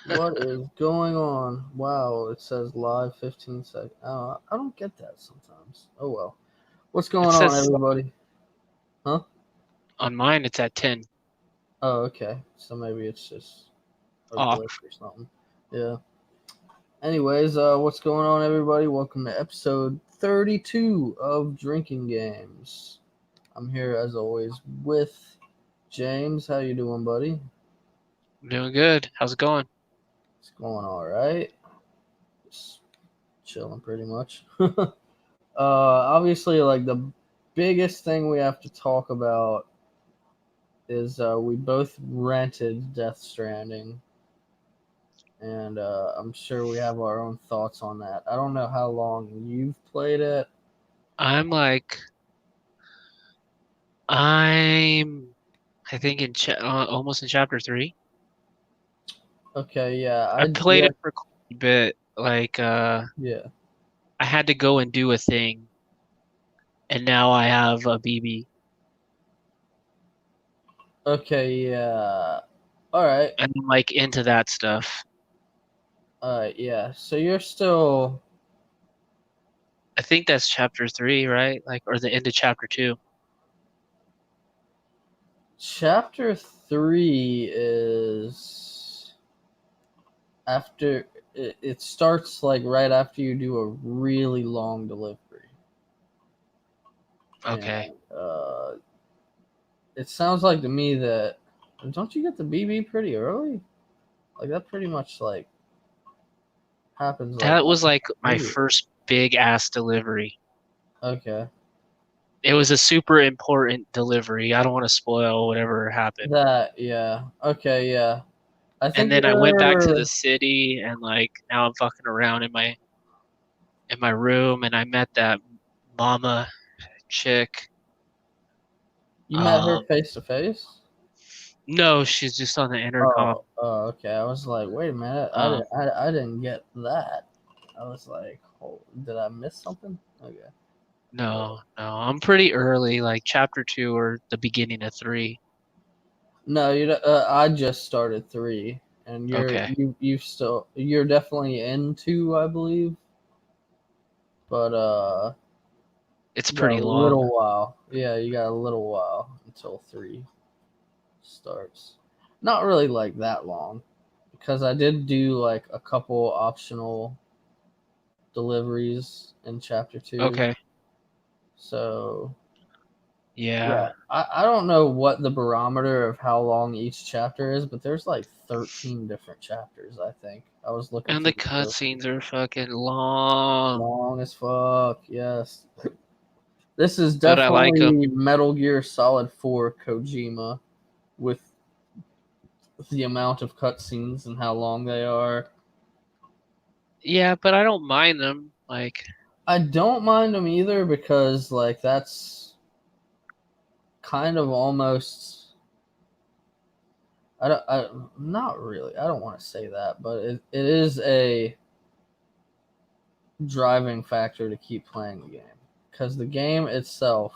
What is going on? Wow, it says live 15 seconds. I don't get that sometimes. Oh well. What's It going on, says everybody? Huh? on mine it's at 10 Oh, okay. So maybe it's just a glitch off. or something. Yeah. Anyways, what's going on, everybody? Welcome to episode 32 of Drinking Games. I'm here as always with James. How you doing, buddy? I'm doing good. How's it going? It's going all right. Just chilling, pretty much. Obviously, like the biggest thing we have to talk about is we both rented Death Stranding, and I'm sure we have our own thoughts on that. I don't know how long you've played it. I'm like I'm I think almost in chapter 3. Okay, yeah, I played yeah, it for quite a bit. yeah. I had to go and do a thing and now I have a BB Okay, yeah. All right, and I'm like into that stuff. yeah. So you're still I think that's chapter 3, right? Like or the end of chapter 2. chapter 3 is after it starts like right after you do a really long delivery. Okay. And it sounds like to me that don't you get the BB pretty early? Like that pretty much like happens like That was like my immediately. first big ass delivery. Okay, It was a super important delivery. I don't want to spoil whatever happened. that yeah. Okay, yeah. I And think then I went back to the you're. city and like now I'm fucking around in my room and I met that mama chick. You met her Um face to face. no, she's just on the intercom. Oh, okay. I was like, wait a minute. Um I didn't get that. I was like, oh, did I miss something? Okay. no, I'm pretty early, like chapter 2 or the beginning of 3. No, I just started 3, and Okay. you're definitely in 2, I believe. But It's you got a pretty long. little while. Yeah, you got a little while until 3 starts. Not really like that long, because I did do like a couple optional deliveries in chapter 2. Okay. So Yeah. yeah, I don't know what the barometer of how long each chapter is, but there's like 13 different chapters. I think I was looking And the through the description. cutscenes are fucking long, Long as fuck. Yes, this is but I like them. definitely Metal Gear Solid 4 Kojima with the amount of cutscenes and how long they are. Yeah, but I don't mind them. Like I don't mind them either because like that's kind of almost not really. I don't want to say that, but it is a driving factor to keep playing the game because the game itself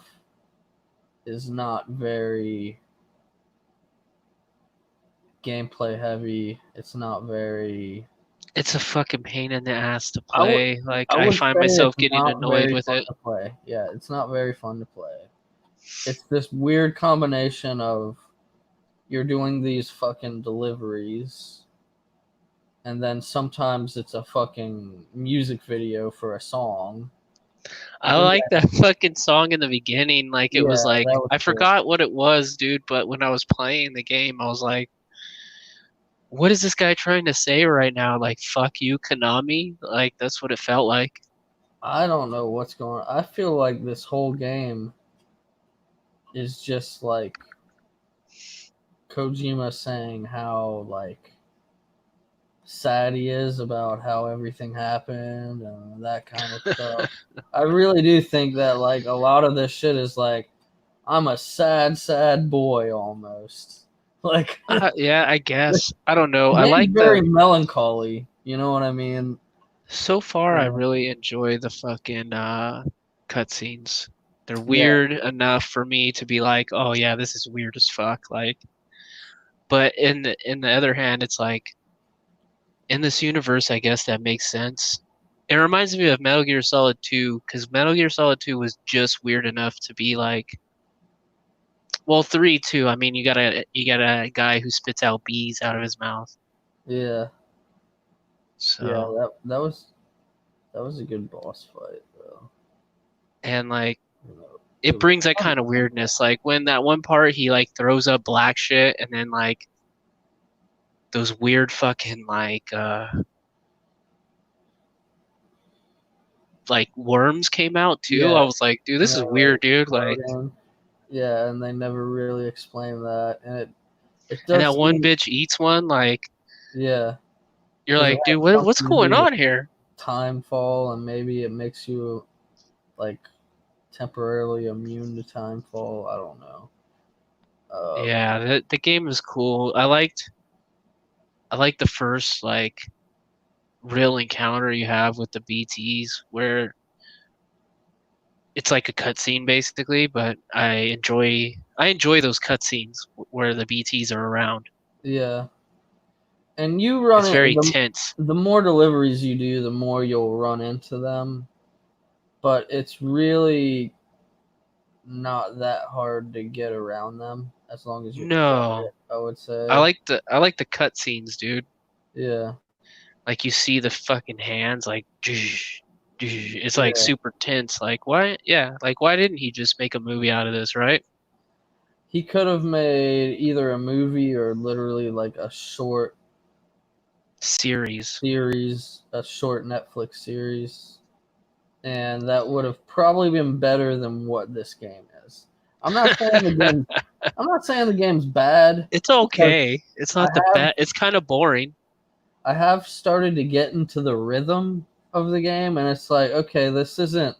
is not very gameplay heavy. It's not very. it's a fucking pain in the ass to I would play. Like I I would find say it's myself getting not annoyed very with fun it. to play. Yeah, it's not very fun to play. It's this weird combination of you're doing these fucking deliveries and then sometimes it's a fucking music video for a song. I And like that fucking song in the beginning. Like it yeah, was like that was I cool. forgot what it was, dude, but when I was playing the game, I was like, what is this guy trying to say right now? Like fuck you, Konami? Like that's what it felt like. I don't know what's going on. I feel like this whole game is just like Kojima saying how like sad he is about how everything happened and that kind of stuff. I really do think that like a lot of this shit is like I'm a sad, sad boy almost. Like Yeah, I the guess. I don't know. I game's like very the melancholy. You know what I mean? so far I Uh, really enjoy the fucking cutscenes. They're yeah, weird enough for me to be like, "Oh yeah, this is weird as fuck." Like, but in the other hand, it's like in this universe, I guess that makes sense. It reminds me of Metal Gear Solid 2, because Metal Gear Solid 2 was just weird enough to be like, well, 3 too. I mean, you got a guy who spits out bees out of his mouth. Yeah, yeah. So, That was a good boss fight, though. and like You know, it it was brings that fun. kind of weirdness. Like when that one part he like throws up black shit, and then like those weird fucking like worms came out too. Yeah, I was like, dude, and this they is were weird, dude. Like, floating. Yeah, and they never really explain that, and it and that does one seem. bitch eats one. Like, Yeah, you're because it like, dude, has what's something to going do with on here? time fall, and maybe it makes you like temporarily immune to time fall. I don't know. Yeah, the game is cool. I liked the first like real encounter you have with the BTs where it's like a cutscene basically, but I enjoy those cutscenes where the BTs are around. Yeah, and you run It's it. very tense. The more deliveries you do, the more you'll run into them. But it's really not that hard to get around them as long as you're quiet, No, I would I say. like the I like the cutscenes, dude. Yeah, Like you see the fucking hands, like it's like yeah. super tense. Like why? Yeah, like why didn't he just make a movie out of this, right? He could have made either a movie or literally like a short Series. series, a short Netflix series, and that would have probably been better than what this game is. I'm not saying the game. I'm not saying the game's bad It's because okay. It's I not the have best. It's kind of boring. I have started to get into the rhythm of the game, and it's like, okay, this isn't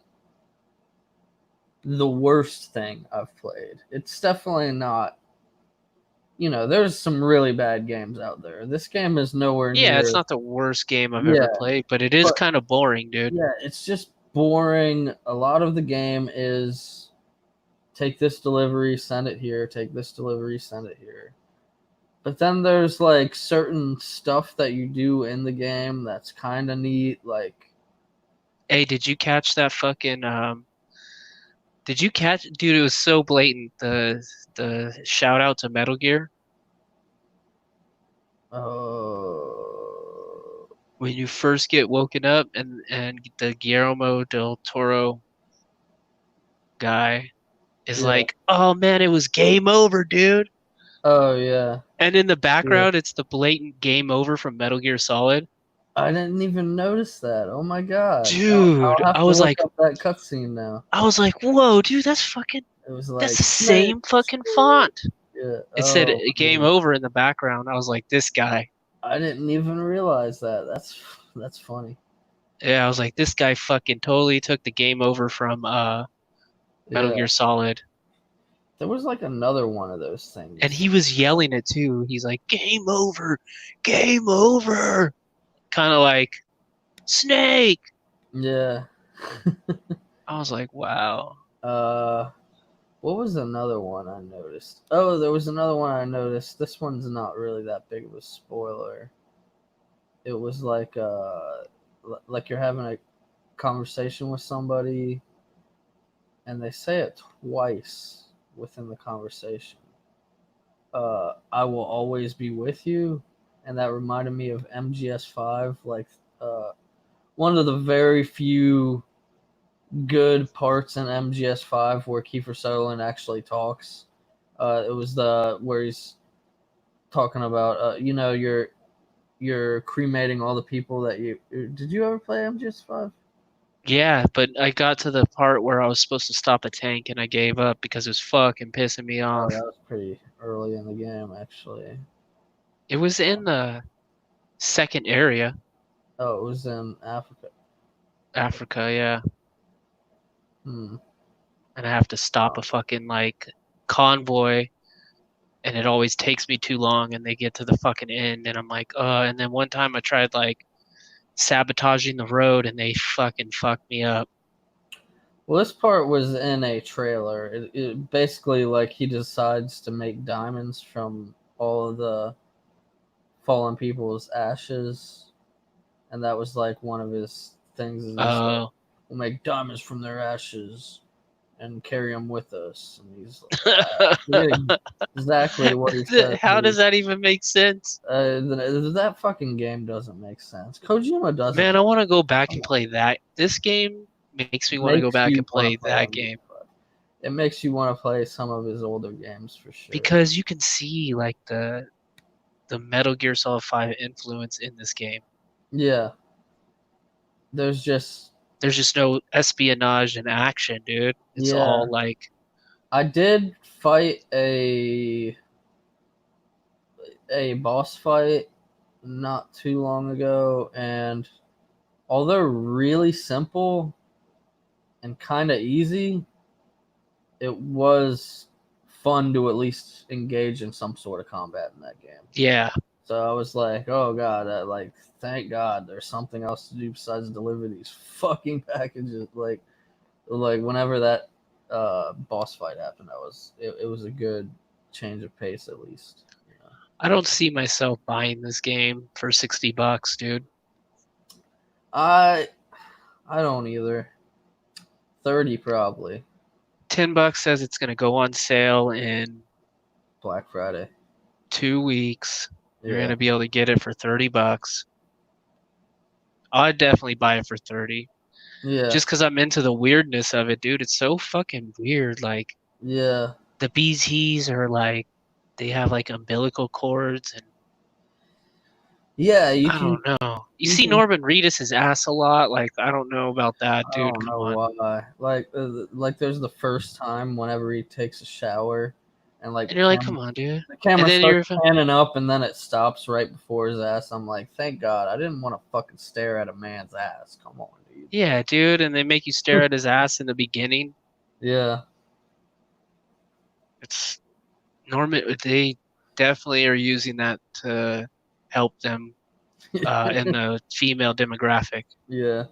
the worst thing I've played. It's definitely not. There's some really bad games out there. This game is nowhere Yeah, it's near. not the worst game I've ever Yeah, played, but it is but kind of boring, dude. yeah, it's just boring. A lot of the game is take this delivery, send it here, take this delivery, send it here. But then there's like certain stuff that you do in the game that's kind of neat. Like, Hey, did you catch that fucking did you catch dude, it was so blatant the shout out to Metal Gear oh, when you first get woken up and the Guillermo del Toro guy is yeah, like, "Oh man, it was game over, dude." oh yeah, And in the yeah. background it's the blatant game over from Metal Gear Solid. I didn't even notice that. Oh my god, Dude, I'll have to look up that cutscene now. I was like, "Whoa, dude, that's fucking It was that's like the Snake, same fucking Snake. font." Yeah. It said Oh game man, over in the background. I was like, "This guy." I didn't even realize that. That's funny. Yeah, I was like, "This guy fucking totally took the game over from Metal Yeah. Gear Solid." There was like another one of those And things. he was yelling it too. He's like, "Game over, game over," kind of like Snake. Yeah. I was like, "Wow." uh, what was another one I noticed? Oh, there was another one I noticed. This one's not really that big of a spoiler. It was like you're having a conversation with somebody, and they say it twice within the conversation. I will always be with you, and that reminded me of MGS5. Like, uh, one of the very few good parts in MGS5 where Kiefer Sutherland actually talks. It was the where he's talking about, you're cremating all the people that you. Did you ever play MGS5? Yeah, but I got to the part where I was supposed to stop a tank and I gave up because it was fucking pissing me Oh, off. that was pretty early in the game, actually. It was in the second area, Oh, it was in Africa. Africa, yeah. Hmm. And I have to stop a Oh. fucking like convoy and it always takes me too long and they get to the fucking end and I'm like, and then one time I tried like sabotaging the road and they fucking fucked me up. Well, this part was in a trailer. It basically like he decides to make diamonds from all of the fallen people's ashes. and that was like one of his things. Is he said, Oh. "We'll make diamonds from their ashes and carry them with us." And he's like, exactly what he said. How does that even make sense? That fucking game doesn't make sense. Kojima doesn't. Man, I want to go back Come and on. play that. This game makes me want to go Makes back you and want play to play that on. game It makes you want to play some of his older games for sure. because you can see like the Metal Gear Solid 5 influence in this game. Yeah, there's just no espionage and action, dude. It's yeah. all like I did fight a boss fight not too long ago, and although really simple and kind of easy, it was fun to at least engage in some sort of combat in that game. yeah. So I was like, oh god, like thank God there's something else to do besides deliver these fucking packages. Like whenever that boss fight happened, it was a good change of pace at least. You know? I don't see myself buying this game for $60, dude. I I don't either. 30 probably. $10 says it's gonna go on sale in Black Friday. 2 weeks. You're Yeah. gonna be able to get it for $30. I'd definitely buy it for 30. Yeah. Just because I'm into the weirdness of it, dude. It's so fucking weird. Like Yeah. the BZs are like they have like umbilical cords and Yeah, I don't know. You you see can Norman Reedus' ass a lot. Like I don't know about that, I dude. don't Come know on. why. Like there's the first time whenever he takes a shower and like And you're like, come on, dude. the And camera then starts you're panning up and then it stops right before his ass. I'm like, thank God. I didn't want to fucking stare at a man's ass. Come on, dude. yeah, dude. And they make you stare at his ass in the beginning. Yeah. It's Norman. They definitely are using that to help them in the female demographic. Yeah,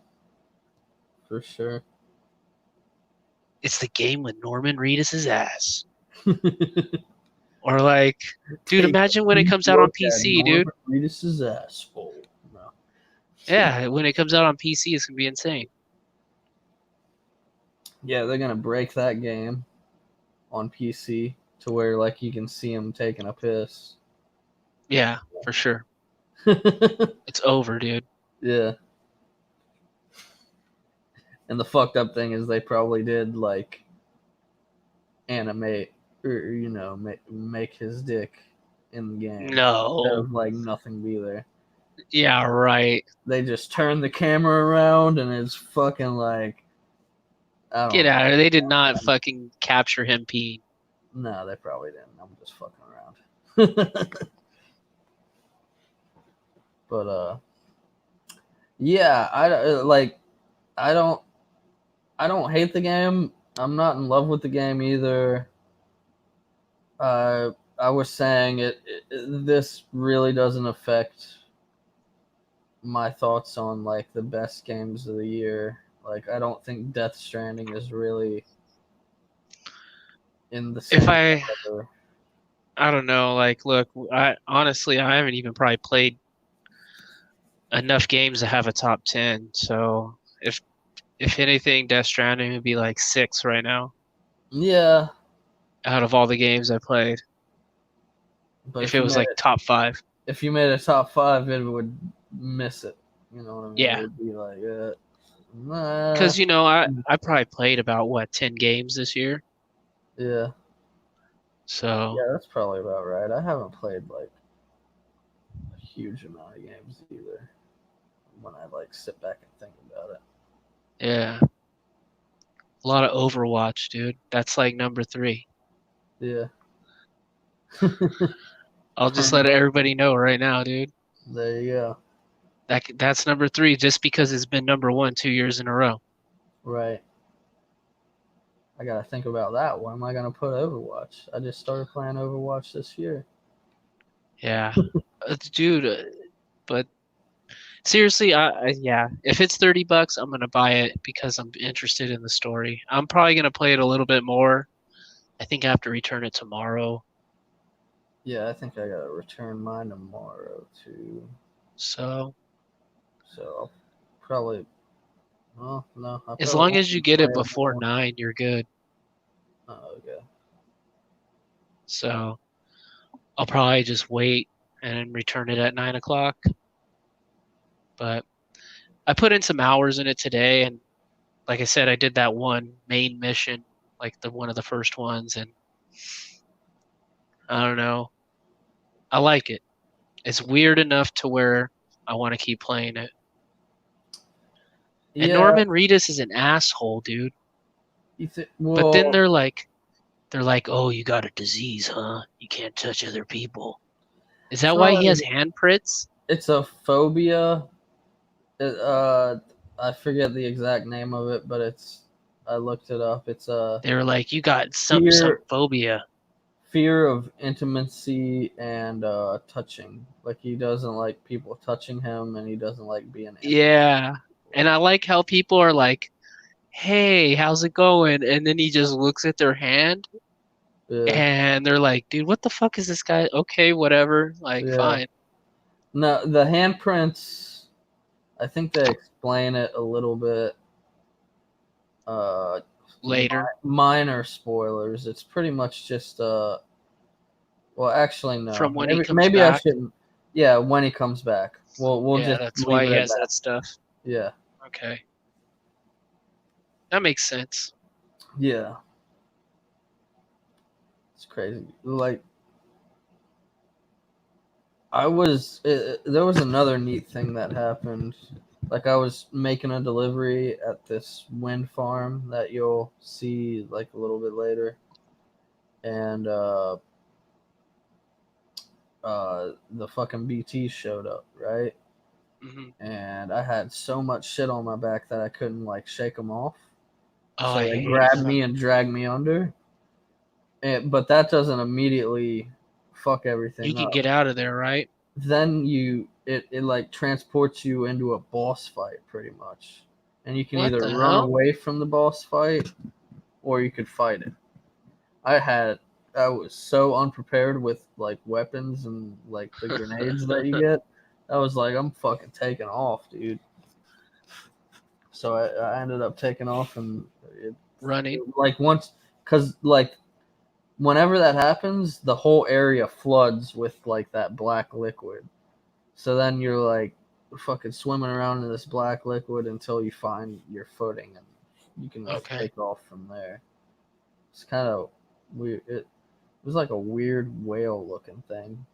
for sure. It's the game with Norman Reedus' ass. Or like, dude, Take a imagine when it deep comes out on look at PC, dude. Norman Reedus' asshole. No. Yeah, when it comes out on PC, it's gonna be insane. Yeah, they're gonna break that game on PC to where like you can see him taking a piss. Yeah, for sure. It's over, dude. Yeah. And the fucked up thing is they probably did like animate or make his dick in the game instead No. of like nothing be there. Yeah, right. They just turn the camera around and it's fucking like I Get don't out of know. here. They did not fucking capture him peeing. No, they probably didn't. I'm just fucking around. But yeah, I don't I don't hate the game. I'm not in love with the game either. I was saying this really doesn't affect my thoughts on like the best games of the year. Like I don't think Death Stranding is really in the If same I, caliber. I don't know. Like, look, I honestly, I haven't even probably played enough games to have a top 10. So if anything, Death Stranding would be like 6 right now Yeah, out of all the games I played. but If it was like top 5. if you made a top five, it would miss it. You know what I mean? It Yeah. would be like, nah. Because, I probably played about, what, 10 games this year? Yeah, So, yeah, that's probably about right. I haven't played like a huge amount of games either. When I like sit back and think about it. yeah. A lot of Overwatch, dude. That's like number 3. Yeah. I'll just let everybody know right now, dude. There you go. That's number 3 just because it's been number 1 2 years in a row. Right. I gotta think about that. Where am I gonna put Overwatch? I just started playing Overwatch this year. Yeah, dude. But seriously, yeah, if it's $30, I'm gonna buy it because I'm interested in the story. I'm probably gonna play it a little bit more. I think I have to return it tomorrow. Yeah, I think I gotta return mine tomorrow too. So So I'll probably. Well, no, I As probably long won't as you even get play it it before anymore. 9, you're good. Oh, okay. So I'll probably just wait and return it at 9 o'clock. But I put in some hours in it today, and like I said, I did that one main mission, like the one of the first ones, and I don't know. I like it. It's weird enough to where I want to keep playing it. And Yeah. Norman Reedus is an asshole, dude. But then Well, they're like, "Oh, you got a disease, huh? You can't touch other people." Is it's that not why he like has handprints? it's a phobia. It, I forget the exact name of it, but I looked it up. It's a They were like, "You got some fear phobia." fear of intimacy and touching. Like he doesn't like people touching him, and he doesn't like being intimate. Yeah. And I like how people are like, "Hey, how's it going?" And then he just looks at their hand Yeah, and they're like, "Dude, what the fuck is this guy?" Okay, whatever. Like, yeah. fine. No, the handprints. I think they explain it a little bit. Uh, Later, minor spoilers. It's pretty much just Well, actually, no. from when he comes Maybe I back. shouldn't. Yeah, when he comes back, we'll Yeah, just that's leave why it he at has that. that stuff. Yeah, Okay. That makes sense. yeah. It's crazy. Like there was another neat thing that happened. Like I was making a delivery at this wind farm that you'll see like a little bit later, and the fucking BT showed up, right? Hmm. And I had so much shit on my back that I couldn't like shake them off. Oh, So I they hate grabbed that. me and dragged me under. But that doesn't immediately fuck You everything can up. get out of there, right? Then it like transports you into a boss fight pretty much. And you can What either the run hell? away from the boss fight or you could fight it. I was so unprepared with like weapons and like the grenades that you get. I was like, I'm fucking taking off, dude. So I ended up taking off and Running. like once, cause like whenever that happens, the whole area floods with like that black liquid. So then you're like fucking swimming around in this black liquid until you find your footing and you can like Okay. take off from there. It's kind of weird. It was like a weird whale looking thing.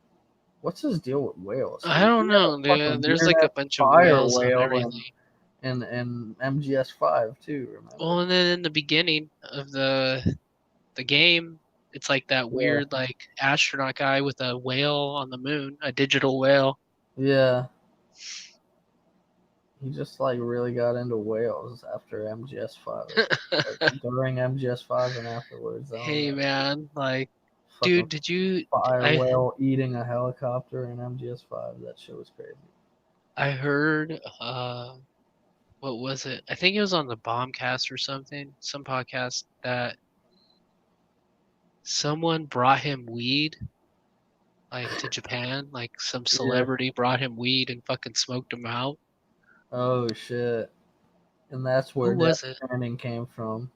What's his deal with whales, I dude? don't We had know, a dude. fucking There's weird like a ass bunch of fire whales on whale everything. in MGS5 too. Remember? Well, and then in the beginning of the game, it's like that Yeah, weird like astronaut guy with a whale on the moon, a digital whale. yeah. He just like really got into whales after MGS5. Like during MGS5 and afterwards. I don't Hey know. man, like, Fucking dude, did you? fire I whale eating a helicopter in MGS5. That shit was crazy. I heard what was it? I think it was on the Bombcast or something, some podcast that someone brought him weed like to Japan, like some Yeah. celebrity brought him weed and fucking smoked him out. Oh shit. And that's Who where Death was it? Stranding came from.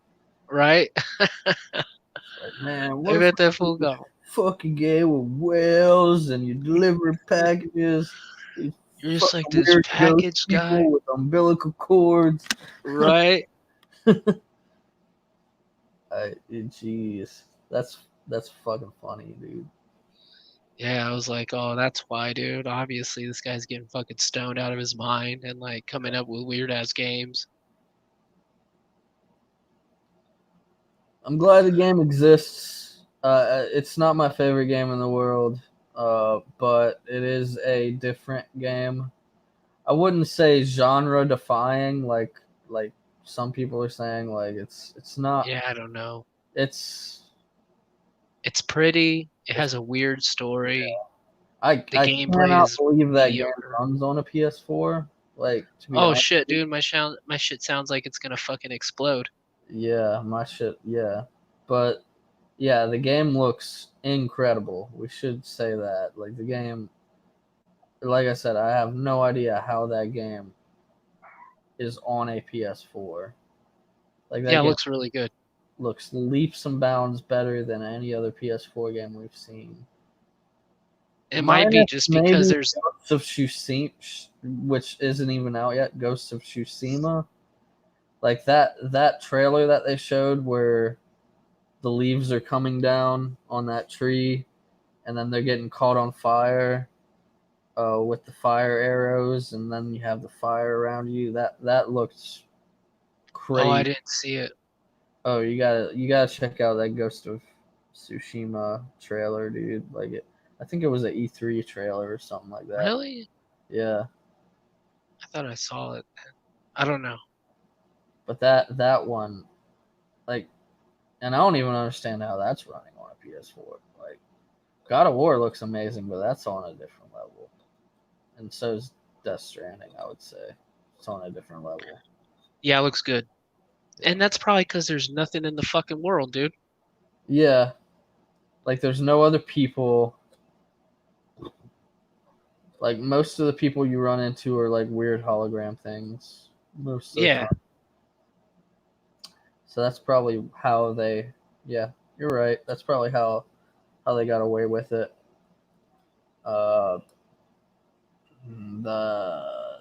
Right? It's like, man, I what if bet that we fool do go. fucking game with whales and you deliver packages? These You're just like fucking this weird ghost package guy, people with umbilical cords. right? Jeez, that's fucking funny, dude. Yeah, I was like, oh, that's why, dude. Obviously, this guy's getting fucking stoned out of his mind and like coming up with weird ass games. I'm glad the game exists. It's not my favorite game in the world, but it is a different game. I wouldn't say genre defying like some people are saying. Like it's not. Yeah, I don't know. It's It's pretty. It it's has a weird story. The I gameplay cannot is believe that game mediocre. runs on a PS4. Like to be Oh honest, shit, with dude, my shit sounds like it's gonna fucking explode. you, yeah, my shit, yeah. But yeah, the game looks incredible. We should say that. Like the game, like I said, I have no idea how that game is on a PS4. Like that Yeah, it game looks really good. looks leaps and bounds better than any other PS4 game we've seen. It might be Minus just because maybe there's Ghosts of Tsushima, which isn't even out yet. Ghosts of Tsushima, like that trailer that they showed where the leaves are coming down on that tree, and then they're getting caught on fire with the fire arrows, and then you have the fire around you. That looks Oh, I crazy. didn't see it. Oh, you gotta check out that Ghost of Tsushima trailer, dude. Like it, I think it was an E3 trailer or something like that. Really? Yeah, I thought I saw it. I don't know. but that one, like, and I don't even understand how that's running on a PS4. Like, God of War looks amazing, but that's on a different level, and so is Death Stranding. I would say it's on a different level. Yeah, it looks good. Yeah, And that's probably because there's nothing in the fucking world, dude. yeah. Like, there's no other people. Like most of the people you run into are like weird hologram things most of the Yeah. time. So that's probably how they. Yeah, you're right. That's probably how they got away with it. Uh, the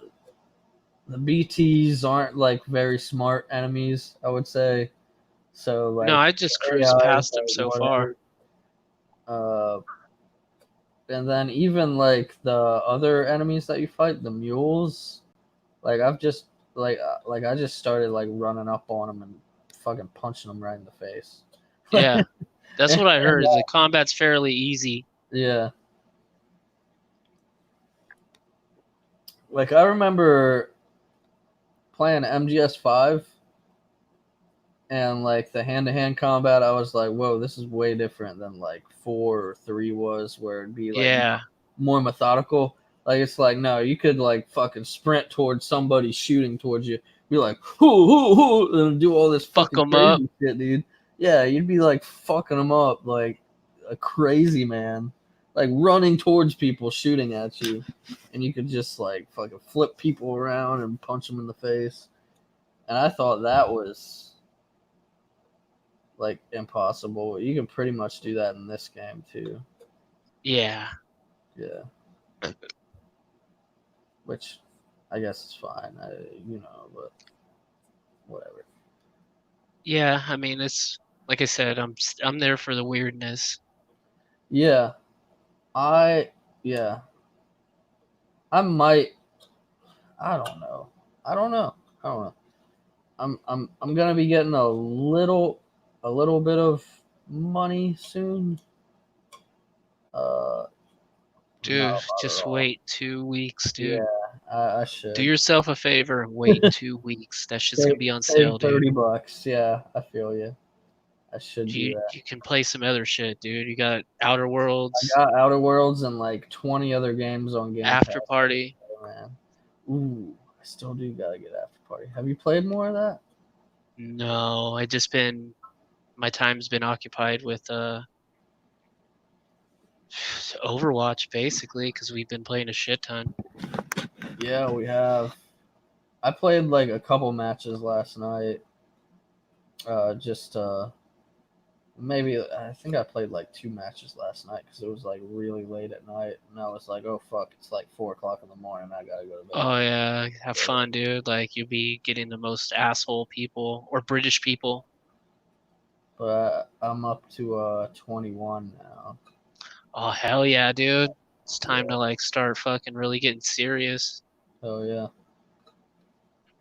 the BTs aren't like very smart enemies, I would say. So No, like I just cruised AI is past them like so far. whatever. Uh, and then even like the other enemies that you fight, the mules, like I've just like I just started like running up on them and fucking punching them right in the face. Yeah. That's what I And, heard. Is the combat's fairly easy. yeah, like I remember playing MGS5 and like the hand to hand combat. I was like, whoa, this is way different than like 4 or 3 was, where it'd be like Yeah. more methodical. Like it's like no, you could like fucking sprint towards somebody shooting towards you, be like hoo hoo hoo, and do all this Fuck fucking them up. crazy shit, dude. Yeah, you'd be like fucking them up like a crazy man, like running towards people shooting at you, and you could just like fucking flip people around and punch them in the face. And I thought that was like impossible. You can pretty much do that in this game too. Yeah. Yeah, which I guess is fine. But whatever. Yeah. I mean, it's like I said. I'm there for the weirdness. Yeah, I yeah, I might. I don't know. I don't know. I don't know. I'm gonna be getting a little bit of money soon. Uh, not Dude, a lot at just all. wait 2 weeks, Yeah, dude. I Do should yourself a favor and wait 2 weeks. That shit's gonna be on save sale, dude. $30. Yeah, I feel you. I should do You that. you can play some other shit, dude. You got Outer I Worlds, got Outer Worlds and like 20 other games on Game After Pass. Party. Oh, man. Ooh, I still do gotta get After Party. Have you played more of that? No, I just been my time's been occupied with Overwatch basically because we've been playing a shit ton. Yeah, we have. I played like a couple matches last night. Just maybe I think I played like 2 matches last night because it was like really late at night, and I was like, oh fuck, it's like 4 o'clock in the morning. I gotta go to bed. Oh yeah, have So, fun, dude. Like you'll be getting the most asshole people or British people. but I'm up to 21 now. Oh hell yeah, dude. It's time Yeah, to like start fucking really getting serious. oh yeah.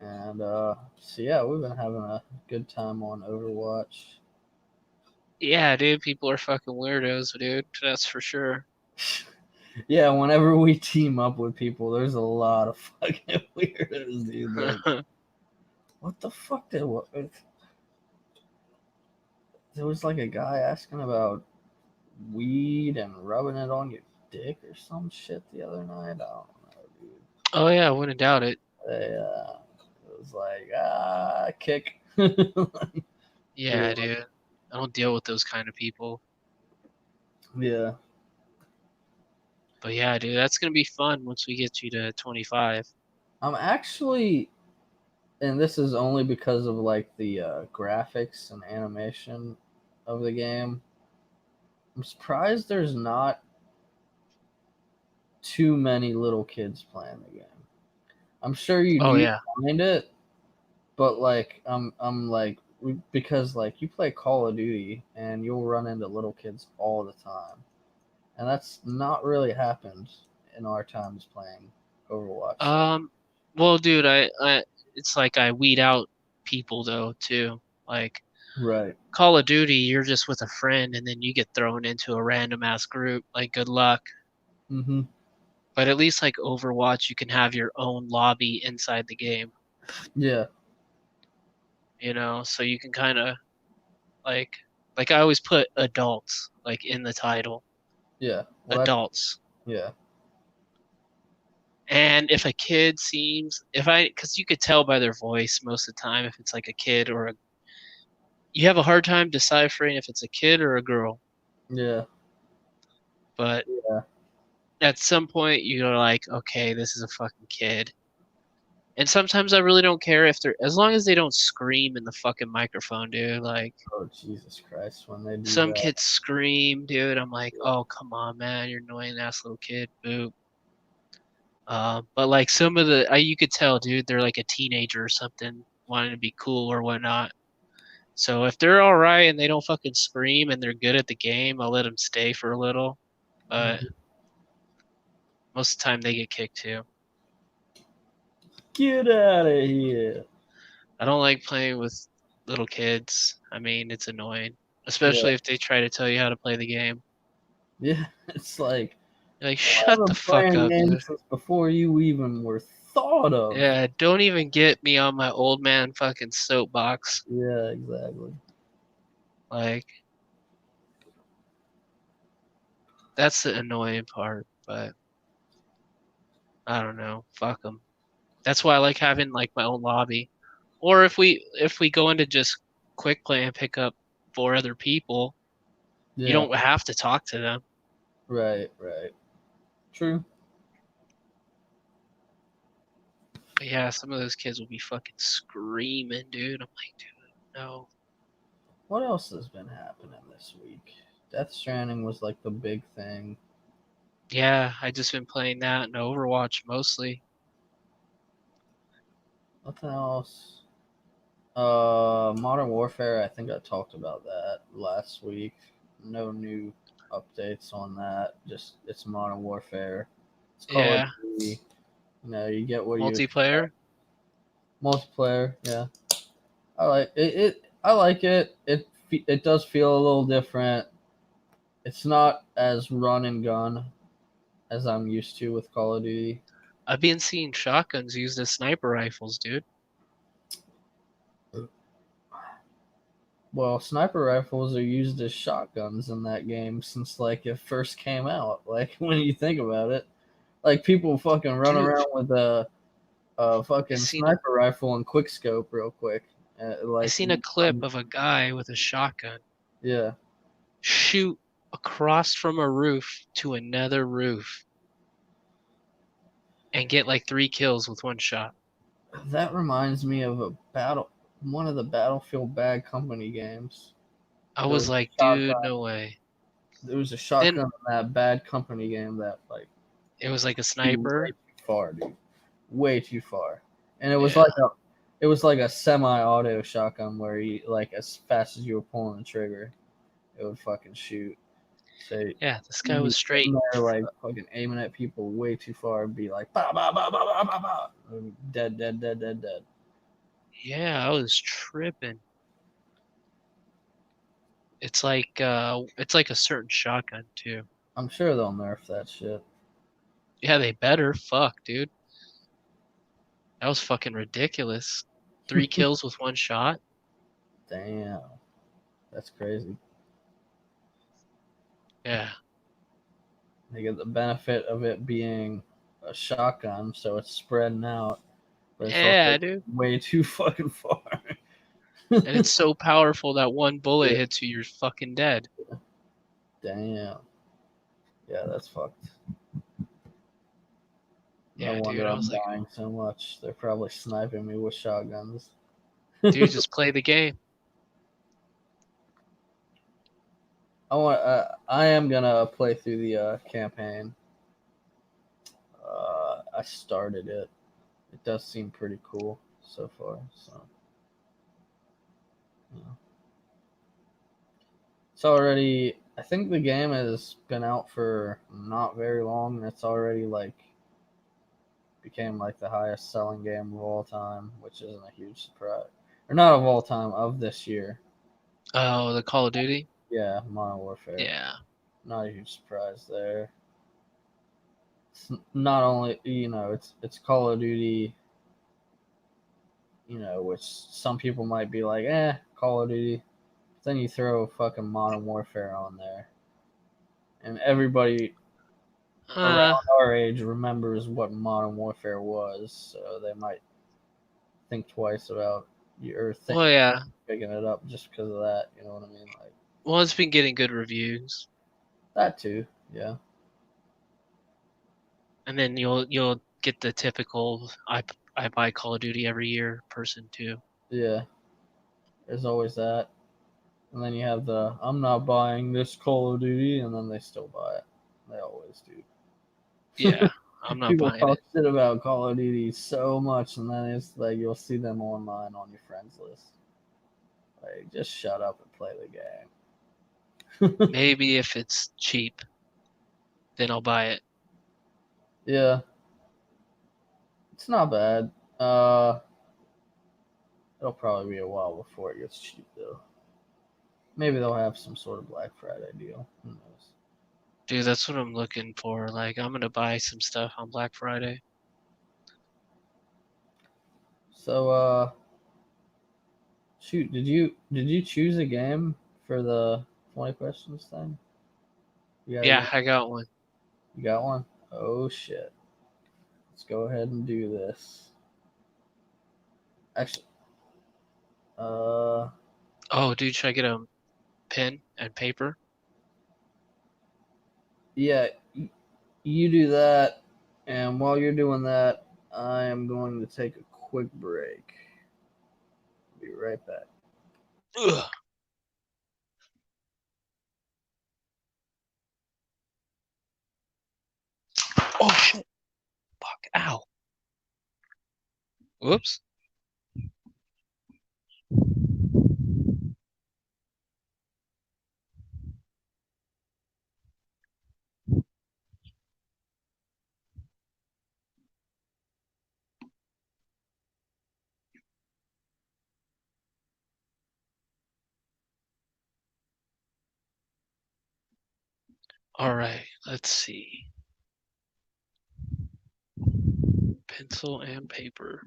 And so yeah, we've been having a good time on Overwatch. Yeah, dude, people are fucking weirdos, dude. That's for sure. Yeah, whenever we team up with people, there's a lot of fucking weirdos, dude. Like, what the fuck did what? There was like a guy asking about weed and rubbing it on your dick or some shit the other night. I don't know, dude. Oh yeah, I wouldn't doubt it. It was like kick. Yeah, Yeah, dude. I don't deal with those kind of people. yeah. But yeah, dude, that's gonna be fun once we get you to 25. I'm actually and this is only because of like the graphics and animation of the game. I'm surprised there's not too many little kids playing the game. I'm sure you Oh do yeah. find it, but like I'm like because like you play Call of Duty and you'll run into little kids all the time, and that's not really happened in our times playing Overwatch. So. Um. Well, dude, I it's like I weed out people though too. Like Right. Call of Duty, you're just with a friend, and then you get thrown into a random ass group. Like good luck. Mm-hmm. But at least like Overwatch, you can have your own lobby inside the game. Yeah. So you can kind of like I always put adults like in the title, Yeah. Well, that's adults. yeah. And if a kid seems, if I, because you could tell by their voice most of the time if it's like a kid or a, you have a hard time deciphering if it's a kid or a girl. Yeah. But Yeah. at some point you're like, okay, this is a fucking kid. And sometimes I really don't care if they're, as long as they don't scream in the fucking microphone, dude. Like Oh Jesus Christ! When they do some that. kids scream, dude. I'm like, oh come on, man, you're annoying ass little kid. Boo. But like some of the, you could tell, dude, they're like a teenager or something, wanting to be cool or whatnot. So if they're all right and they don't fucking scream and they're good at the game, I'll let them stay for a little. But Mhm. most of the time they get kicked too. Get out of here! I don't like playing with little kids. I mean, it's annoying, Yeah. especially if they try to tell you how to play the game. Yeah. It's like You're like, I've shut the been fuck playing up, dude. games since before you even were thought of. Yeah, don't even get me on my old man fucking soapbox. Yeah. Exactly. Like, that's the annoying part, but I don't know. Fuck them. That's why I like having like my own lobby. Or if we go into just quick play and pick up 4 other people, you Yeah. don't have to talk to them. Right. Right. True. But yeah, some of those kids will be fucking screaming, dude. I'm like, dude, no. What else has been happening this week? Death Stranding was like the big thing. Yeah, I just been playing that and Overwatch mostly. Nothing else. Modern Warfare. I think I talked about that last week. No new updates on that. Just it's Modern Warfare. It's Call of Yeah, Duty. You get what you multiplayer. multiplayer. Yeah, I like it. I like it. It does feel a little different. It's not as run and gun as I'm used to with Call of Duty. I've been seeing shotguns used as sniper rifles, dude. Well, sniper rifles are used as shotguns in that game since like it first came out. Like when you think about it, like people fucking run Dude, around with a I fucking seen sniper rifle and quick scope real quick. I Like seen a clip of a guy with a shotgun yeah, shoot across from a roof to another roof and get like 3 kills with one shot. that reminds me of one of the Battlefield Bad Company games. I There was was a like, dude, shotgun. no way. There was a Then shotgun in that Bad Company game that like it was like a threw way sniper. too far, dude. Way too far. And Yeah. it was like a semi-auto shotgun where you like as fast as you were pulling the trigger, it would fucking shoot. So Yeah, this guy you'd be was straight. sitting there like fucking aiming at people way too far and be like ba ba ba ba ba ba ba, dead, dead, dead, dead, dead. Yeah, I was tripping. It's like a certain shotgun too. I'm sure they'll nerf that shit. Yeah, they better. Fuck, dude. That was fucking ridiculous. 3 kills with one shot. Damn, that's crazy. Yeah. They get the benefit of it being a shotgun, so it's spreading out, but it's also Yeah, dude. way too fucking far. And it's so powerful that one bullet Yeah. hits you, you're fucking dead. Damn. Yeah, that's fucked. No Yeah, dude. wonder I I'm was like, dying so much. They're probably sniping me with shotguns. dude, just play the game. I am gonna play through the campaign. I started it. It does seem pretty cool so far. So, yeah. It's already. I think the game has been out for not very long, and it's already like became like the highest selling game of all time, which isn't a huge surprise. Or not of all time, of this year. Oh, the Call of Duty. Yeah, Modern Warfare. Yeah. Not a huge surprise there. It's not only it's Call of Duty, which some people might be like, Call of Duty. But then you throw fucking Modern Warfare on there, and everybody Uh, around our age remembers what Modern Warfare was, so they might think twice about you or think well, yeah. picking it up just because of that. You know what I mean? Like Well, it's been getting good reviews, that too. Yeah, and then you'll get the typical I buy Call of Duty every year person too. yeah. There's always that, and then you have the I'm not buying this Call of Duty, and then they still buy it. They always do. Yeah, I'm not People buying talk it. shit about Call of Duty so much, and then it's like you'll see them online on your friends list. Like, just shut up and play the game. Maybe if it's cheap, then I'll buy it. Yeah, it's not bad. Uh, it'll probably be a while before it gets cheap, though. Maybe they'll have some sort of Black Friday deal. Who knows? Dude, that's what I'm looking for. Like, I'm gonna buy some stuff on Black Friday. So, shoot, did you choose a game for the 20 questions thing? You got a Yeah, game? I got one. You got one? Oh shit! Let's go ahead and do this. Actually, uh, Oh, dude, should I get a pen and paper? yeah, you do that, and while you're doing that, I am going to take a quick break. Be right back. Ugh. Oh shit! Fuck! Ow! Whoops. All right, let's see. Pencil and paper.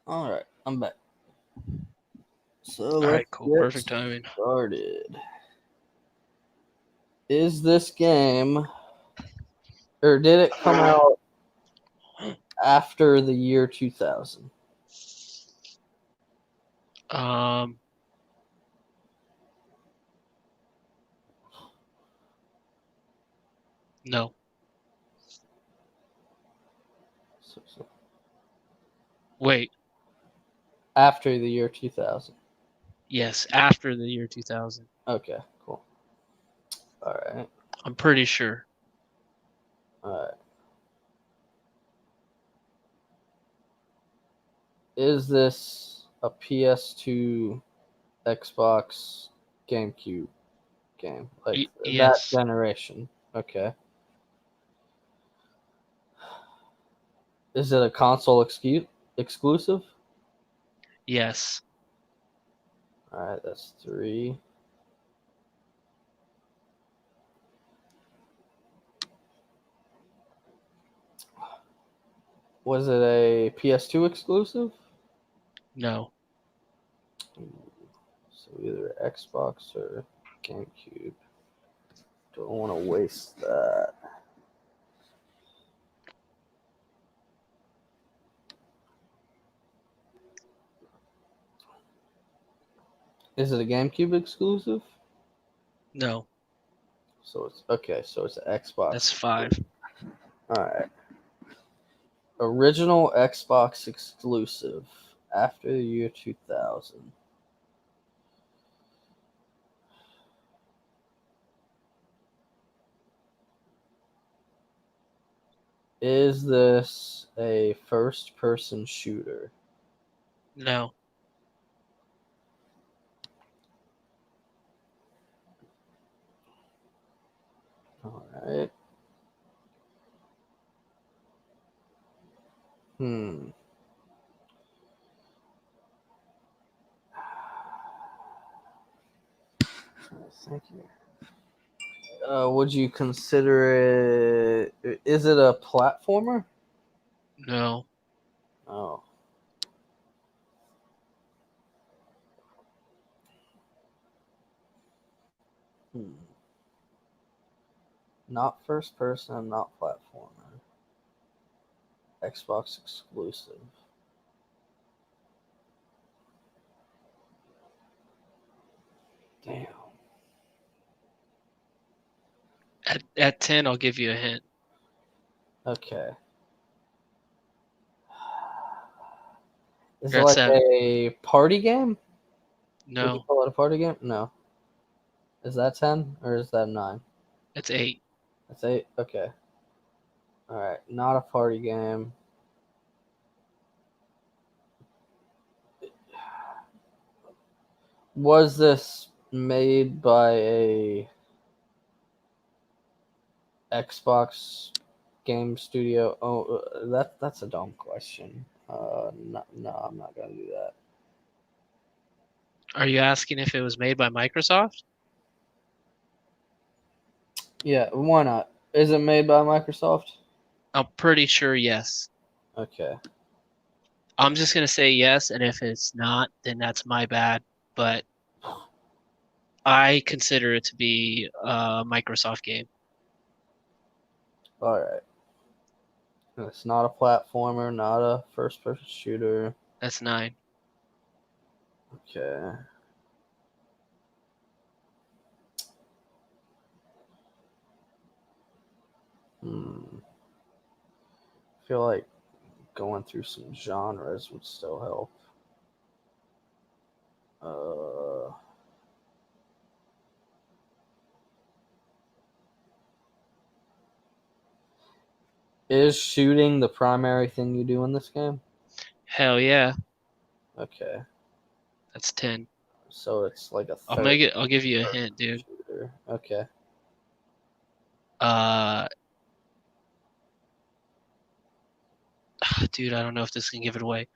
All right, I'm back. So All right, let's cool. get Perfect timing. started. Is this game, or did it come out after the year 2000? Um, no. So Wait. after the year 2000. Yes, after the year 2000. Okay, cool. All right. I'm pretty sure. All right. Is this a PS2, Xbox, GameCube game? Like that Yes. generation? Okay. Is it a console exclusive? Yes. All right, that's three. Was it a PS2 exclusive? No. So either Xbox or GameCube. Don't want to waste that. Is it a GameCube exclusive? No. So it's okay. So it's an Xbox. That's 5. All right. Original Xbox exclusive after the year 2000. Is this a first-person shooter? No. All right. Hmm. Thank you. Would you consider it? Is it a platformer? No. Oh. Hmm. Not first person, not platformer. Xbox exclusive. Damn. At 10, I'll give you a hint. Okay. Is it You're at like 7. a party game? Would you No. call it a party game? No. Is that 10 or is that 9? It's 8. That's 8? Okay. Alright. Not a party game. Was this made by a Xbox game studio? Oh, that's a dumb question. No, I'm not gonna do that. Are you asking if it was made by Microsoft? Yeah, why not? Is it made by Microsoft? I'm pretty sure yes. Okay. I'm just gonna say yes, and if it's not, then that's my bad. But I consider it to be a Microsoft game. All right. It's not a platformer, not a first-person shooter. That's 9. Okay. Hmm. I feel like going through some genres would still help. Uh, is shooting the primary thing you do in this game? Hell yeah, Okay. that's 10. So it's like a I'll third make it. I'll give you a person hint, dude. shooter. Okay. Uh, dude, I don't know if this can give it away.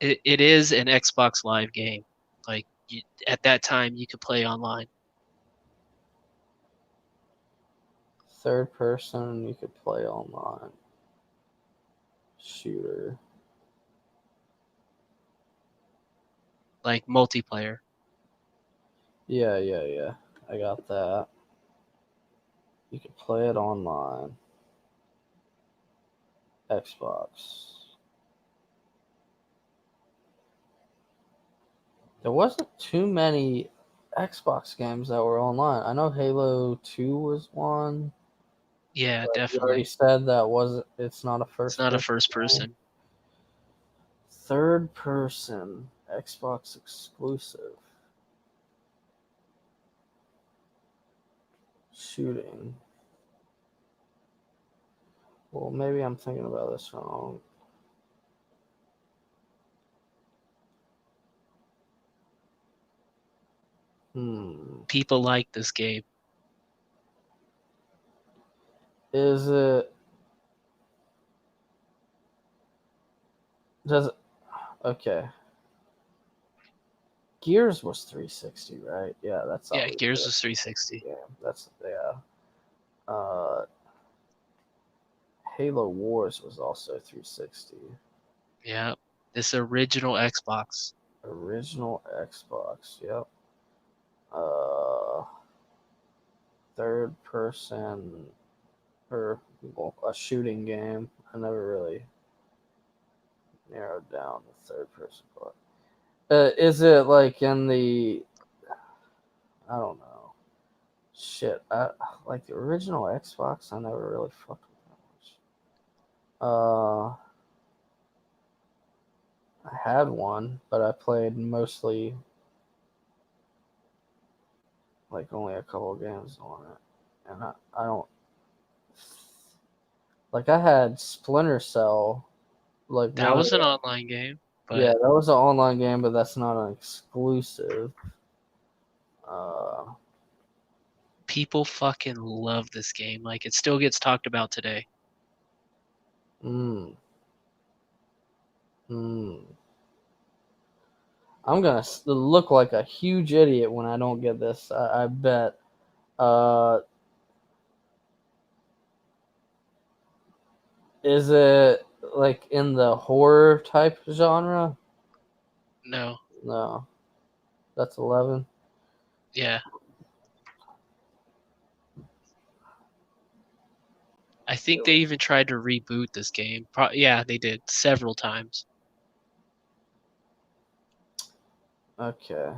It is an Xbox Live game. Like at that time, you could play online. Third person you could play online. Shooter. Like multiplayer. Yeah. I got that. You could play it online. Xbox. There wasn't too many Xbox games that were online. I know Halo 2 was one, Yeah, but you already definitely. said that wasn't it's not a It's first not a person first game. person. Third person Xbox exclusive. Shooting. Well, maybe I'm thinking about this wrong. Hmm. People like this game. Is it does it, okay. Gears was 360, right? Yeah, that's Yeah, obviously Gears a was 360. game. That's yeah. Uh Halo Wars was also 360. Yeah. This original Xbox. Original Xbox. Yep. Uh, third person or well, a shooting game. I never really narrowed down the third person part. Is it like in the? I don't know. Shit, like the original Xbox. I never really fucked with that much. I had one, but I played mostly like only a couple of games on it, and I don't like. I had Splinter Cell, like That one. was an online game, Yeah, but that was an online game, but that's not an exclusive. Uh, people fucking love this game. Like it still gets talked about today. mm, mm. I'm gonna look like a huge idiot when I don't get this. I bet. Uh, is it like in the horror type genre? No. No, that's 11. Yeah. I think they even tried to reboot this game. Yeah, they did several times. Okay.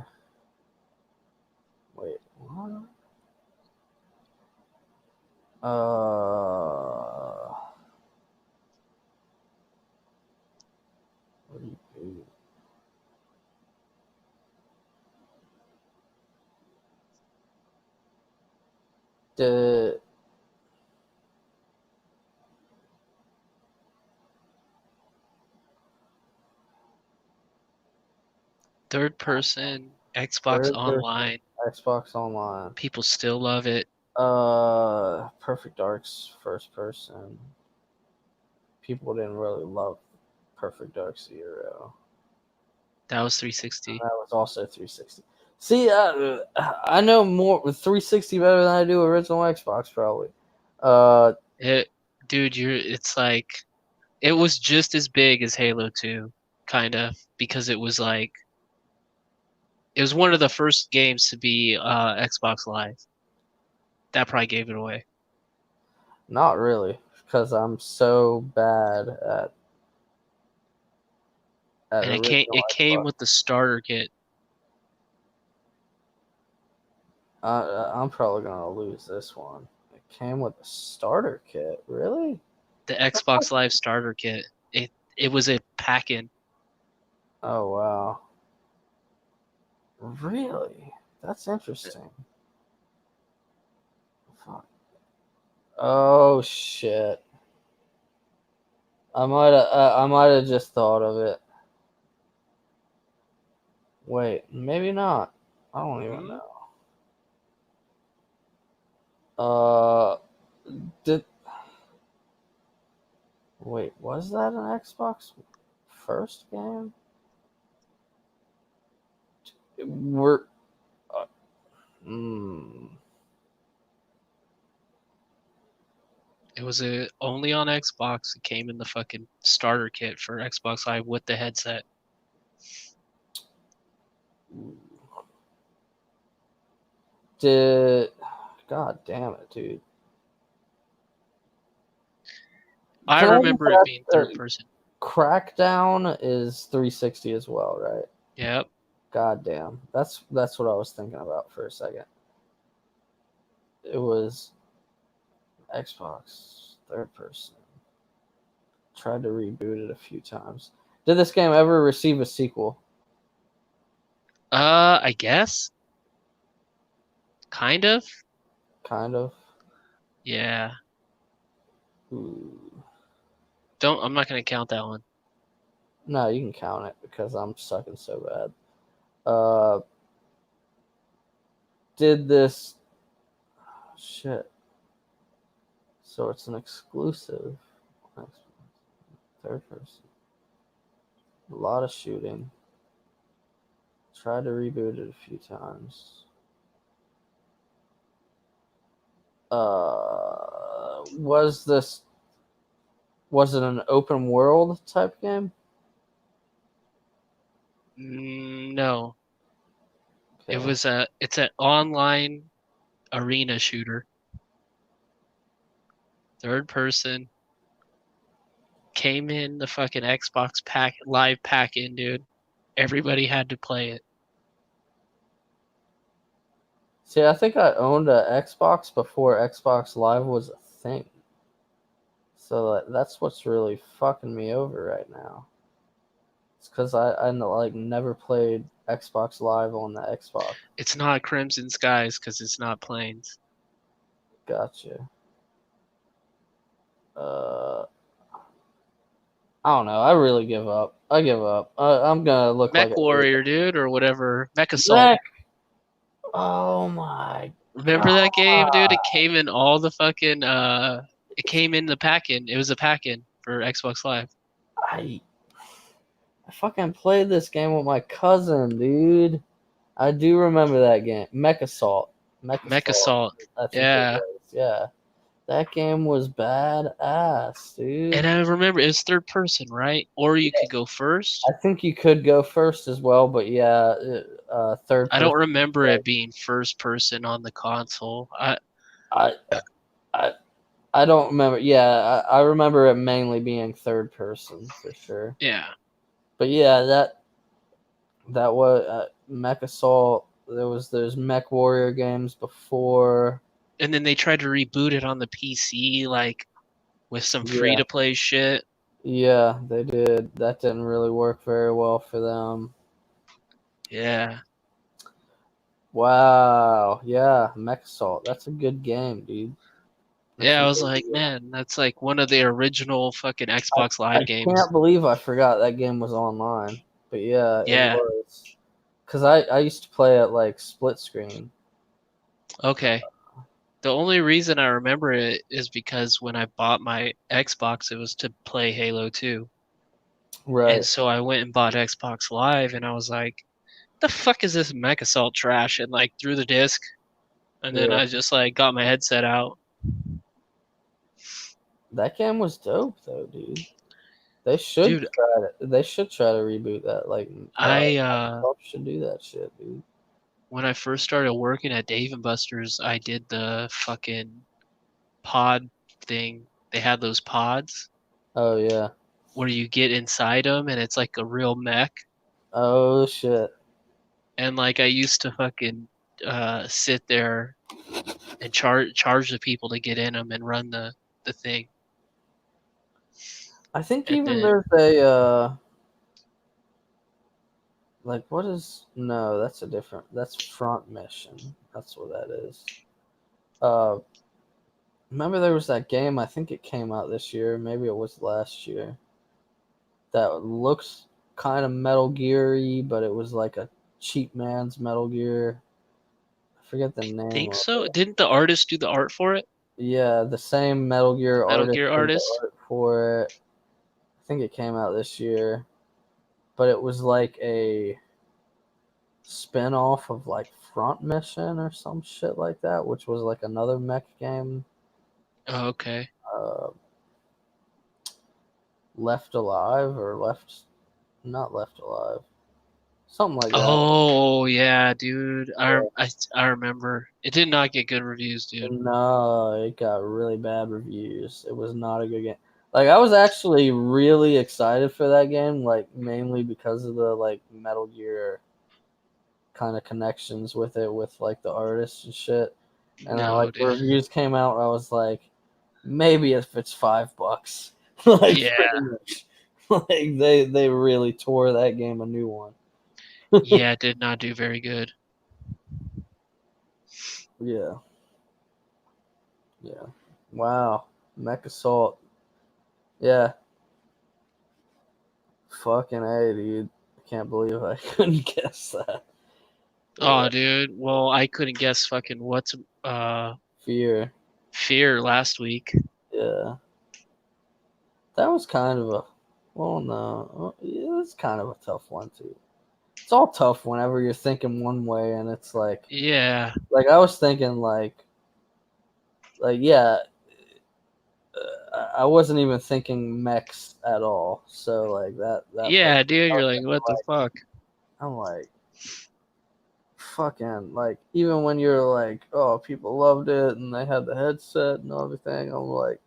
Wait, what? Reboot. The Third person, Xbox third person Online. Xbox Online. People still love it. Perfect Dark's first person. People didn't really love Perfect Dark Zero. That was 360. That was also 360. See, I know more with 360 better than I do original Xbox probably. Uh, It, dude, it's like it was just as big as Halo 2, kind of, because it was one of the first games to be Xbox Live. That probably gave it away. not really, because I'm so bad at And original it came Xbox. with the starter kit. I'm probably gonna lose this one. It came with a starter kit, really? The Xbox Live starter kit. It was a pack-in. Oh wow, really? That's interesting. Fuck. Oh shit. I might have just thought of it. Wait, maybe not. I don't even Hmm? know. Uh, did wait? Was that an Xbox first game? We're uh, hmm. It was only on Xbox. It came in the fucking starter kit for Xbox Live with the headset. Did God damn it, dude. I Can I remember it being just ask? third person. Crackdown is 360 as well, right? Yep. God damn. That's what I was thinking about for a second. It was Xbox third person. Tried to reboot it a few times. Did this game ever receive a sequel? I guess. Kind of. Kind of. Yeah. Ooh. I'm not gonna count that one. No, you can count it because I'm sucking so bad. Uh, did this shit? So it's an exclusive. Third person. A lot of shooting. Tried to reboot it a few times. Was this Was it an open world type game? No, Okay. it's an online arena shooter, third person. Came in the fucking Xbox pack live pack in, dude. Everybody had to play it. See, I think I owned a Xbox before Xbox Live was a thing. So that's what's really fucking me over right now. It's because I like never played Xbox Live on the Xbox. It's not Crimson Skies because it's not planes. Gotcha. Uh, I don't know. I really give up. I give up. I'm gonna look like Mech an Warrior, idiot. dude, or whatever. Mech Assault. Mech. Oh my Remember that game, dude? god. It came in all the fucking it came in the pack in. It was a pack in for Xbox Live. I I fucking played this game with my cousin, dude. I do remember that game. Mech Assault. Mech Mech Assault. Assault. I think it Yeah. was. Yeah. That game was badass, And dude. I remember it was third person, right? Or you could go first. I think you could go first as well, but yeah, third I don't person. remember it being first person on the console. I, I, I don't remember. Yeah, I remember it mainly being third person for sure. Yeah. But yeah, that was Mech Assault. There's Mech Warrior games before. And then they tried to reboot it on the PC, like with some free Yeah, to play shit. yeah, they did. That didn't really work very well for them. Yeah. Wow. Yeah, Mech Assault. That's a good game, dude. That's Yeah, a I was really like, good game. man, that's like one of the original fucking Xbox I Live can't games. believe I forgot that game was online. But yeah, it Yeah. was. Cause I used to play it like split screen. Okay. The only reason I remember it is because when I bought my Xbox, it was to play Halo 2. And Right. so I went and bought Xbox Live and I was like, the fuck is this Mech Assault trash? And like threw the disc and then Yeah. I just like got my headset out. That game was dope though, dude. They should Dude, try to. They should try to reboot that. Like, I Microsoft should do that shit, dude. when I first started working at Dave and Buster's, I did the fucking pod thing. They had those pods Oh yeah. where you get inside them and it's like a real mech. Oh shit. And like I used to fucking sit there and charge the people to get in them and run the thing. I think And even then there's a like what is no, that's a different. That's Front Mission. That's what that is. Uh, remember there was that game. I think it came out this year. Maybe it was last year. That looks kind of Metal Gear-y, but it was like a cheap man's Metal Gear. I forget the I name think of so. it. Didn't the artist do the art for it? Yeah, the same Metal Gear Metal artist Gear did the artist? art for it. I think it came out this year, but it was like a spin-off of like Front Mission or some shit like that, which was like another mech game. Oh, okay. Uh, Left Alive or Left, not Left Alive, something like that. Oh yeah, dude. Yeah. I remember. It did not get good reviews, dude. No, it got really bad reviews. It was not a good game. Like I was actually really excited for that game, like mainly because of the like Metal Gear kind of connections with it, with like the artists and shit. And then No, like the dude. reviews came out, and I was like, maybe if it's $5, like Yeah. pretty much, like they really tore that game a new one. Yeah, it did not do very good. Yeah, yeah. Wow, Mech Assault. Yeah, fucking a, dude. I can't believe I couldn't guess that. Yeah, Oh, dude. Well, I couldn't guess fucking what's Fear. Fear last week. Yeah, that was kind of a. Well, no, yeah, it's kind of a tough one too. It's all tough whenever you're thinking one way and it's Yeah. like I was thinking like yeah, I wasn't even thinking mechs at all. So like that part, Yeah, dude, I you're was like, thinking, what the like, fuck? I'm like, fucking, like, even when you're like, oh, people loved it and they had the headset and everything, I'm like,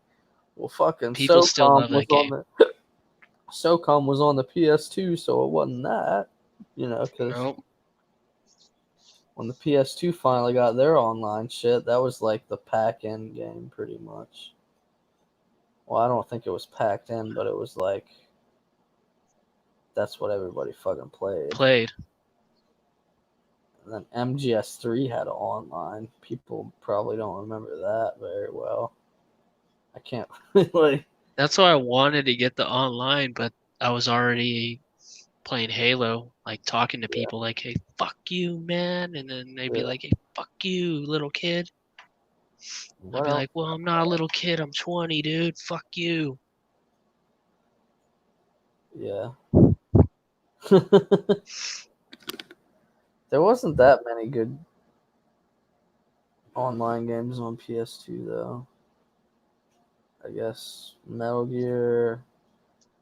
well, fucking People still love that game. SOCOM was on the PS2, so it wasn't that, because Nope. when the PS2 finally got their online shit, that was like the pack-in game, pretty much. Well, I don't think it was packed in, but it was like that's what everybody fucking played. Played. And then MGS3 had it online. People probably don't remember that very well. I can't like. That's why I wanted to get the online, but I was already playing Halo, like talking to Yeah, people like, hey, fuck you, man. And then they'd be yeah. like, hey, fuck you, little kid. I'd What be else? like, well, I'm not a little kid. I'm 20, dude. Fuck you. Yeah. There wasn't that many good online games on PS2 though. I guess Metal Gear.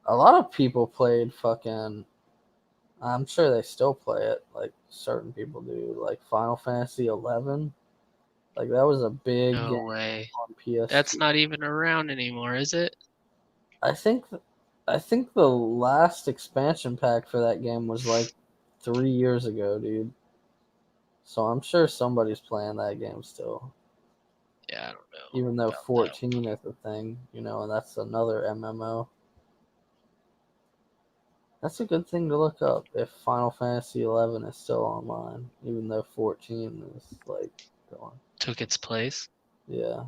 A lot of people played fucking. I'm sure they still play it. Like certain people do. Like Final Fantasy 11. Like that was a big game No way. on PS2. That's not even around anymore, is it? I think I think the last expansion pack for that game was like 3 years ago, dude. So I'm sure somebody's playing that game still, Yeah, I don't know even though about that 14 is a thing, and that's another MMO. That's a good thing to look up if Final Fantasy 11 is still online, even though 14 is like going. Took its place. Yeah,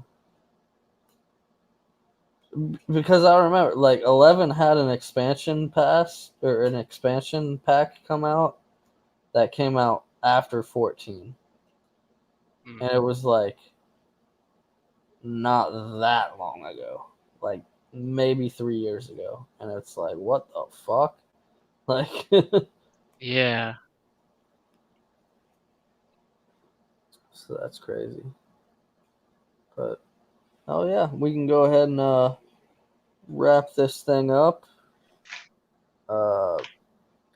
because I remember like 11 had an expansion pass or an expansion pack come out that came out after 14, Hmm. and it was like not that long ago, like maybe 3 years ago, and it's like what the fuck, like Yeah. so that's crazy. But oh yeah, we can go ahead and wrap this thing up. Uh,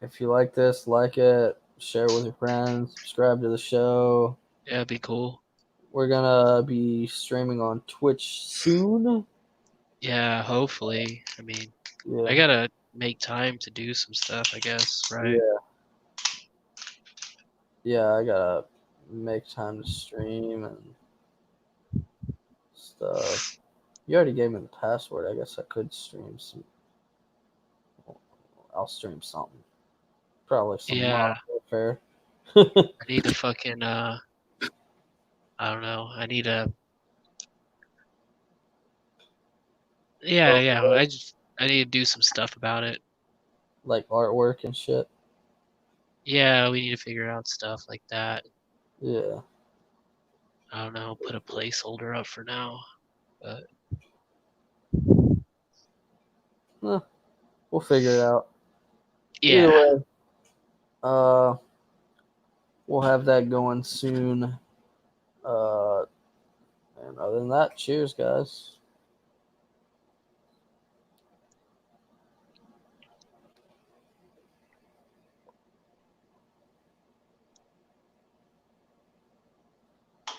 if you like this, like it, share it with your friends, subscribe to the show. Yeah, it'd be cool. We're gonna be streaming on Twitch soon. Yeah, hopefully. I mean, I Yeah, gotta make time to do some stuff, I guess, right? yeah, yeah. I gotta make time to stream and stuff. You already gave me the password. I guess I could stream some. I'll stream something. Probably some Yeah, Modern Warfare. I need to fucking I don't know. I need to yeah, I need to do some stuff about it. Like artwork and shit. Yeah, we need to figure out stuff like that. Yeah. I don't know, put a placeholder up for now. But Eh, we'll figure it out. Either yeah. way, uh, we'll have that going soon. And other than that, cheers, guys.